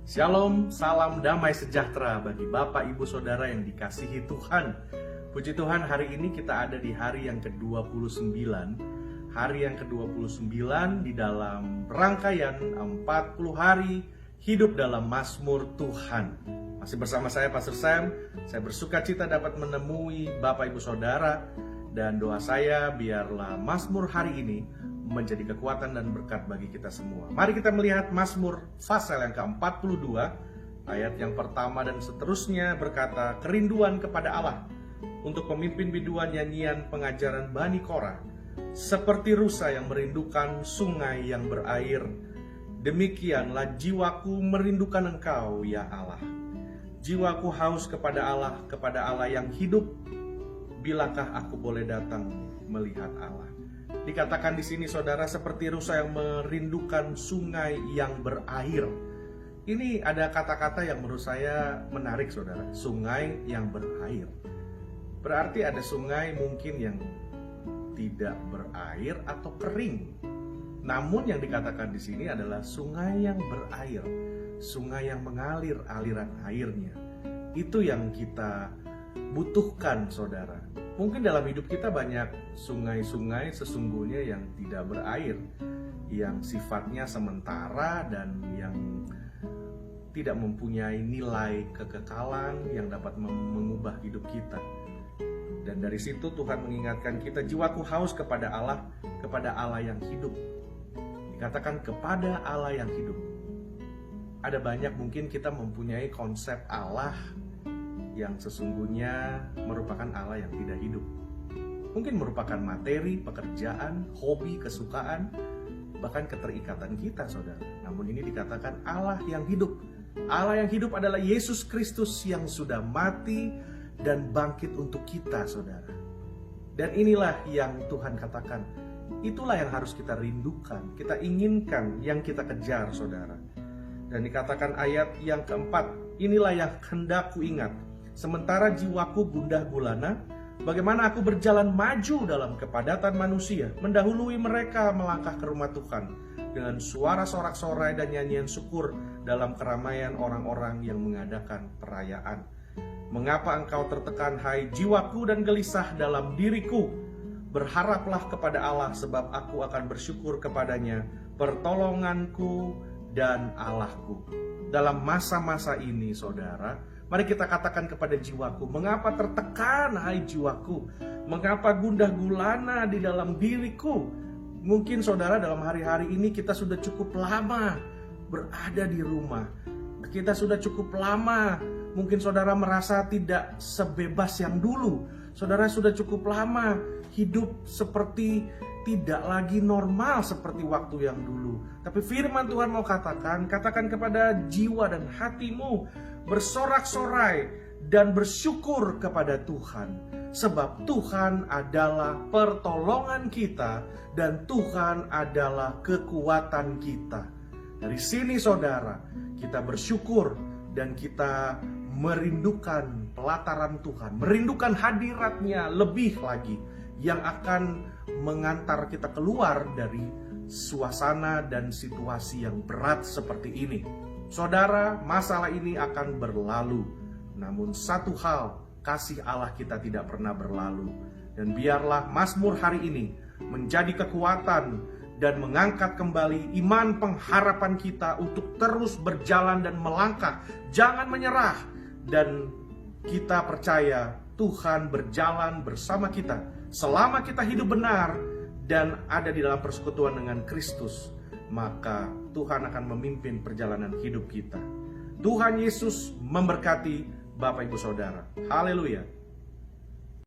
Shalom, salam damai sejahtera bagi Bapak, Ibu, Saudara yang dikasihi Tuhan. Puji Tuhan, hari ini kita ada di hari yang ke-29. Hari yang ke-29 di dalam rangkaian 40 hari hidup dalam Mazmur Tuhan. Masih bersama saya, Pastor Sam. Saya bersuka cita dapat menemui Bapak, Ibu, Saudara. Dan doa saya biarlah Mazmur hari ini menjadi kekuatan dan berkat bagi kita semua. Mari kita melihat Mazmur pasal yang ke-42, ayat yang pertama dan seterusnya berkata, kerinduan kepada Allah untuk pemimpin biduan nyanyian pengajaran Bani Korah, seperti rusa yang merindukan sungai yang berair. Demikianlah jiwaku merindukan Engkau, ya Allah. Jiwaku haus kepada Allah yang hidup. Bilakah aku boleh datang melihat Allah? Dikatakan di sini, saudara, seperti rusa yang merindukan sungai yang berair. Ini ada kata-kata yang menurut saya menarik, saudara. Sungai yang berair. Berarti ada sungai mungkin yang tidak berair atau kering. Namun yang dikatakan di sini adalah sungai yang berair. Sungai yang mengalir aliran airnya. Itu yang kita butuhkan, saudara. Mungkin dalam hidup kita banyak sungai-sungai sesungguhnya yang tidak berair, yang sifatnya sementara dan yang tidak mempunyai nilai kekekalan yang dapat mengubah hidup kita. Dan dari situ Tuhan mengingatkan kita, jiwaku haus kepada Allah yang hidup. Dikatakan kepada Allah yang hidup. Ada banyak mungkin kita mempunyai konsep Allah yang sesungguhnya merupakan Allah yang tidak hidup. Mungkin merupakan materi, pekerjaan, hobi, kesukaan, bahkan keterikatan kita, saudara. Namun ini dikatakan Allah yang hidup. Allah yang hidup adalah Yesus Kristus yang sudah mati dan bangkit untuk kita, saudara. Dan inilah yang Tuhan katakan. Itulah yang harus kita rindukan, kita inginkan, yang kita kejar, saudara. Dan dikatakan ayat yang keempat, inilah yang hendak ku ingat. Sementara jiwaku gundah gulana, bagaimana aku berjalan maju dalam kepadatan manusia, mendahului mereka melangkah ke rumah Tuhan, dengan suara sorak-sorai dan nyanyian syukur dalam keramaian orang-orang yang mengadakan perayaan. Mengapa engkau tertekan, hai jiwaku, dan gelisah dalam diriku? Berharaplah kepada Allah, sebab aku akan bersyukur kepadanya, pertolonganku dan Allahku. Dalam masa-masa ini, saudara, mari kita katakan kepada jiwaku, mengapa tertekan, hai jiwaku? Mengapa gundah gulana di dalam diriku? Mungkin saudara, dalam hari-hari ini kita sudah cukup lama berada di rumah. Kita sudah cukup lama, mungkin saudara merasa tidak sebebas yang dulu. Saudara sudah cukup lama hidup seperti tidak lagi normal seperti waktu yang dulu. Tapi firman Tuhan mau katakan kepada jiwa dan hatimu, bersorak-sorai dan bersyukur kepada Tuhan. Sebab Tuhan adalah pertolongan kita dan Tuhan adalah kekuatan kita. Dari sini, saudara, kita bersyukur dan kita merindukan pelataran Tuhan, merindukan hadiratnya lebih lagi, yang akan mengantar kita keluar dari suasana dan situasi yang berat seperti ini. Saudara, masalah ini akan berlalu. Namun satu hal, kasih Allah kita tidak pernah berlalu. Dan biarlah Mazmur hari ini menjadi kekuatan dan mengangkat kembali iman pengharapan kita untuk terus berjalan dan melangkah. Jangan menyerah. Dan kita percaya Tuhan berjalan bersama kita selama kita hidup benar dan ada di dalam persekutuan dengan Kristus. Maka Tuhan akan memimpin perjalanan hidup kita. Tuhan Yesus memberkati Bapak, Ibu, Saudara. Haleluya.